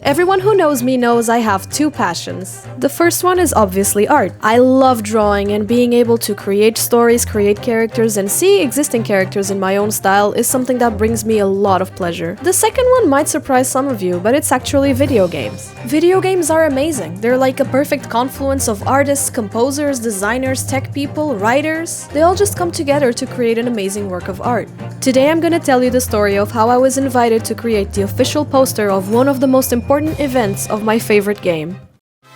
Everyone who knows me knows I have two passions. The first one is obviously art. I love drawing, and being able to create stories, create characters, and see existing characters in my own style is something that brings me a lot of pleasure. The second one might surprise some of you, but it's actually video games. Video games are amazing. They're like a perfect confluence of artists, composers, designers, tech people, writers. They all just come together to create an amazing work of art. Today I'm gonna tell you the story of how I was invited to create the official poster of one of the most important events of my favorite game.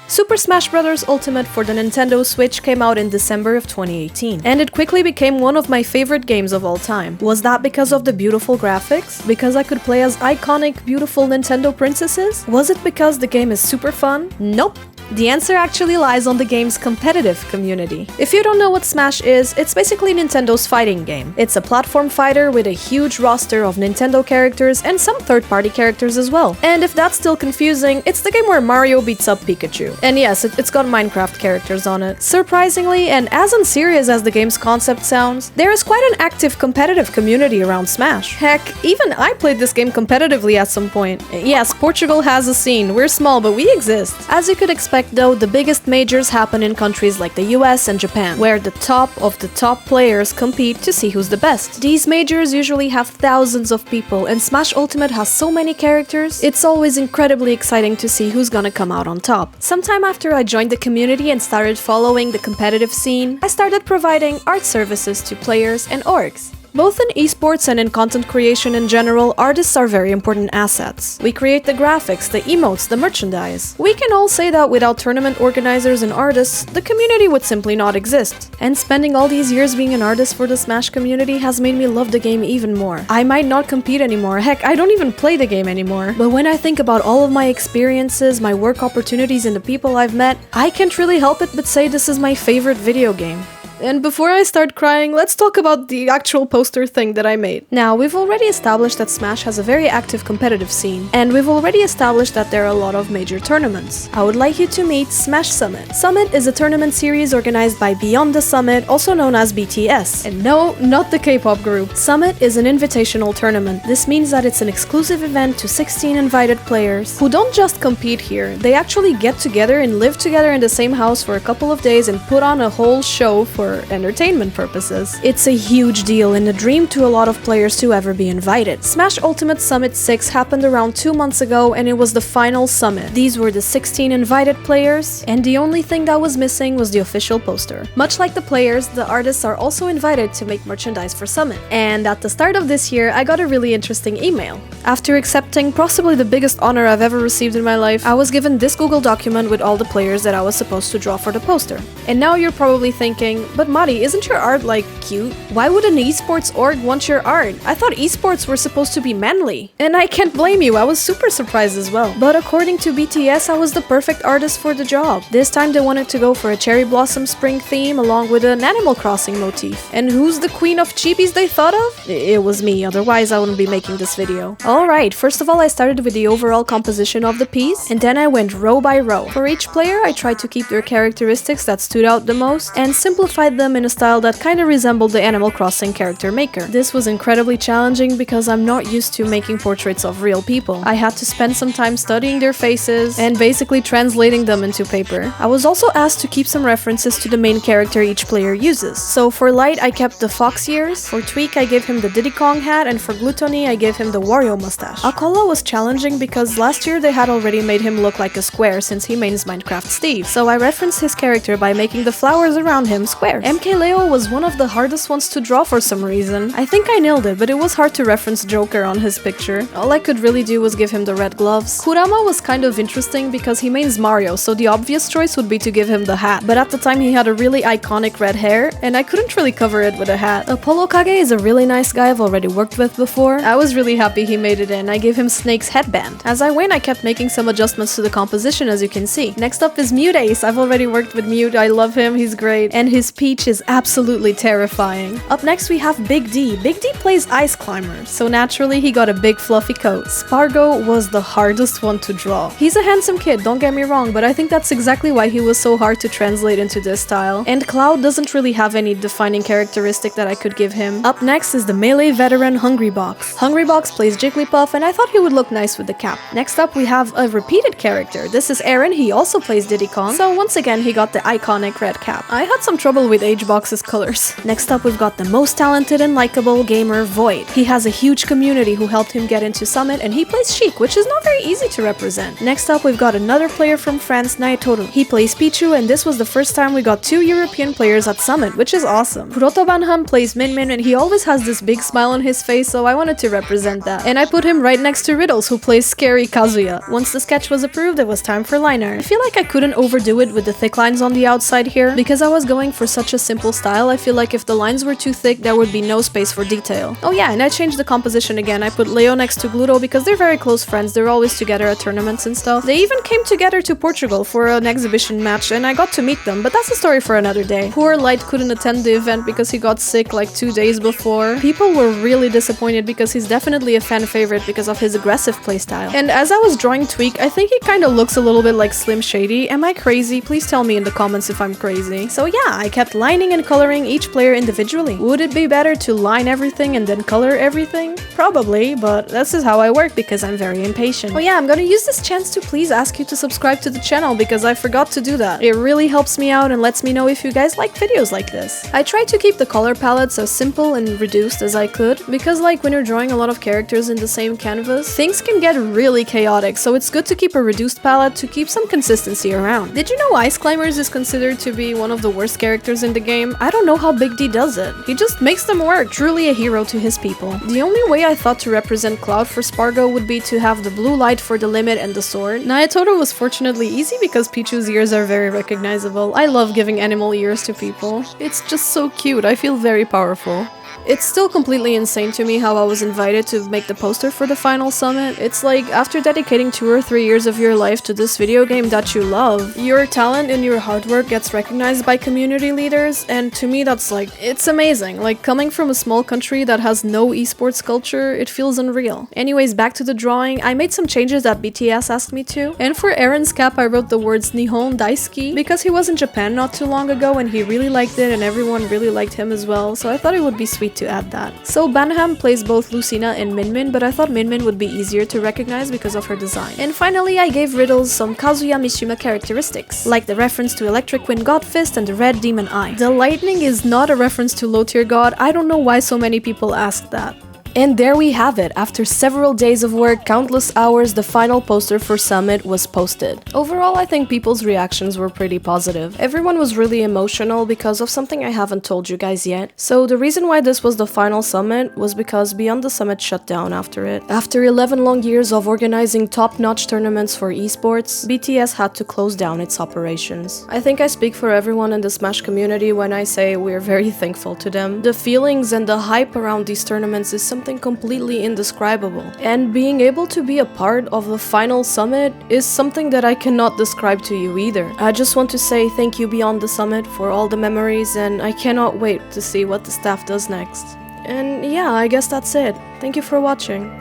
Super Smash Bros. Ultimate for the Nintendo Switch came out in December of 2018, and it quickly became one of my favorite games of all time. Was that because of the beautiful graphics? Because I could play as iconic, beautiful Nintendo princesses? Was it because the game is super fun? Nope. The answer actually lies on the game's competitive community. If you don't know what Smash is, it's basically Nintendo's fighting game. It's a platform fighter with a huge roster of Nintendo characters and some third-party characters as well. And if that's still confusing, it's the game where Mario beats up Pikachu. And yes, it's got Minecraft characters on it. Surprisingly, and as unserious as the game's concept sounds, there is quite an active competitive community around Smash. Heck, even I played this game competitively at some point. Yes, Portugal has a scene. We're small, but we exist. As you could expect though, the biggest majors happen in countries like the US and Japan, where the top of the top players compete to see who's the best. These majors usually have thousands of people, and Smash Ultimate has so many characters, it's always incredibly exciting to see who's gonna come out on top. Sometime after I joined the community and started following the competitive scene, I started providing art services to players and orgs. Both in esports and in content creation in general, artists are very important assets. We create the graphics, the emotes, the merchandise. We can all say that without tournament organizers and artists, the community would simply not exist. And spending all these years being an artist for the Smash community has made me love the game even more. I might not compete anymore, heck, I don't even play the game anymore. But when I think about all of my experiences, my work opportunities, and the people I've met, I can't really help it but say this is my favorite video game. And before I start crying, let's talk about the actual poster thing that I made. Now, we've already established that Smash has a very active competitive scene, and we've already established that there are a lot of major tournaments. I would like you to meet Smash Summit. Summit is a tournament series organized by Beyond the Summit, also known as BTS. And no, not the K-pop group. Summit is an invitational tournament. This means that it's an exclusive event to 16 invited players who don't just compete here, they actually get together and live together in the same house for a couple of days and put on a whole show for entertainment purposes. It's a huge deal and a dream to a lot of players to ever be invited. Smash Ultimate Summit 6 happened around 2 months ago, and it was the final summit. These were the 16 invited players, and the only thing that was missing was the official poster. Much like the players, the artists are also invited to make merchandise for Summit. And at the start of this year, I got a really interesting email. After accepting possibly the biggest honor I've ever received in my life, I was given this Google document with all the players that I was supposed to draw for the poster. And now you're probably thinking, but Mari, isn't your art like cute? Why would an esports org want your art? I thought esports were supposed to be manly. And I can't blame you, I was super surprised as well. But according to BTS, I was the perfect artist for the job. This time they wanted to go for a cherry blossom spring theme along with an Animal Crossing motif. And who's the queen of cheapies they thought of? It was me, otherwise I wouldn't be making this video. Alright, first of all I started with the overall composition of the piece, and then I went row by row. For each player I tried to keep their characteristics that stood out the most and simplified them in a style that kinda resembled the Animal Crossing character maker. This was incredibly challenging because I'm not used to making portraits of real people. I had to spend some time studying their faces and basically translating them into paper. I was also asked to keep some references to the main character each player uses. So for Light I kept the fox ears, for Tweak I gave him the Diddy Kong hat, and for Gluttony I gave him the Wario mustache. Akala was challenging because last year they had already made him look like a square since he mains Minecraft Steve, so I referenced his character by making the flowers around him squares. MK Leo was one of the hardest ones to draw for some reason. I think I nailed it, but it was hard to reference Joker on his picture. All I could really do was give him the red gloves. Kurama was kind of interesting because he mains Mario, so the obvious choice would be to give him the hat, but at the time he had a really iconic red hair, and I couldn't really cover it with a hat. Apollo Kage is a really nice guy I've already worked with before. I was really happy he made it in. I gave him Snake's headband. As I went, I kept making some adjustments to the composition, as you can see. Next up is Mute Ace. I've already worked with Mute, I love him, he's great. And his P Peach is absolutely terrifying. Up next we have Big D. Big D plays Ice Climber, so naturally he got a big fluffy coat. Spargo was the hardest one to draw. He's a handsome kid, don't get me wrong, but I think that's exactly why he was so hard to translate into this style. And Cloud doesn't really have any defining characteristic that I could give him. Up next is the melee veteran Hungrybox. Hungrybox plays Jigglypuff, and I thought he would look nice with the cap. Next up we have a repeated character. This is Aaron, he also plays Diddy Kong, so once again he got the iconic red cap. I had some trouble with HBox's colors. Next up we've got the most talented and likable gamer, Void. He has a huge community who helped him get into Summit, and he plays Sheik, which is not very easy to represent. Next up we've got another player from France, Naetoru. He plays Pichu, and this was the first time we got 2 European players at Summit, which is awesome. Protobanham plays Min Min, and he always has this big smile on his face, so I wanted to represent that. And I put him right next to Riddles, who plays Scary Kazuya. Once the sketch was approved, it was time for line art. I feel like I couldn't overdo it with the thick lines on the outside here. Because I was going for such a simple style, I feel like if the lines were too thick, there would be no space for detail. Oh yeah, and I changed the composition again. I put Leo next to Gluto because they're very close friends. They're always together at tournaments and stuff. They even came together to Portugal for an exhibition match, and I got to meet them, but that's a story for another day. Poor Light couldn't attend the event because he got sick like 2 days before. People were really disappointed because he's definitely a fan favorite because of his aggressive playstyle. And as I was drawing Tweak, I think he kinda looks a little bit like Slim Shady. Am I crazy? Please tell me in the comments if I'm crazy. So yeah, I kept lining and coloring each player individually. Would it be better to line everything and then color everything? Probably, but this is how I work because I'm very impatient. Oh yeah, I'm gonna use this chance to please ask you to subscribe to the channel because I forgot to do that. It really helps me out and lets me know if you guys like videos like this. I try to keep the color palettes as simple and reduced as I could because like when you're drawing a lot of characters in the same canvas, things can get really chaotic, so it's good to keep a reduced palette to keep some consistency around. Did you know Ice Climbers is considered to be one of the worst characters in the game? I don't know how Big D does it. He just makes them work. Truly a hero to his people. The only way I thought to represent Cloud for Spargo would be to have the blue light for the limit and the sword. Naetoru was fortunately easy because Pichu's ears are very recognizable. I love giving animal ears to people. It's just so cute. I feel very powerful. It's still completely insane to me how I was invited to make the poster for the final summit. It's like, after dedicating 2 or 3 years of your life to this video game that you love, your talent and your hard work gets recognized by community leaders, and to me that's like, it's amazing. Like, coming from a small country that has no esports culture, it feels unreal. Anyways, back to the drawing, I made some changes that BTS asked me to, and for Aaron's cap I wrote the words Nihon Daisuki because he was in Japan not too long ago and he really liked it and everyone really liked him as well, so I thought it would be sweet to add that. So Banham plays both Lucina and Min Min, but I thought Min Min would be easier to recognize because of her design. And finally, I gave Riddles some Kazuya Mishima characteristics, like the reference to Electric Wind God Fist and the Red Demon Eye. The lightning is not a reference to low tier god. I don't know why so many people asked that. And there we have it. After several days of work, countless hours, the final poster for Summit was posted. Overall, I think people's reactions were pretty positive. Everyone was really emotional because of something I haven't told you guys yet. So the reason why this was the final Summit was because Beyond the Summit shut down after it. After 11 long years of organizing top-notch tournaments for esports, BTS had to close down its operations. I think I speak for everyone in the Smash community when I say we're very thankful to them. The feelings and the hype around these tournaments is something completely indescribable, and being able to be a part of the final summit is something that I cannot describe to you either. I just want to say thank you Beyond the Summit for all the memories, and I cannot wait to see what the staff does next. And yeah, I guess that's it. Thank you for watching.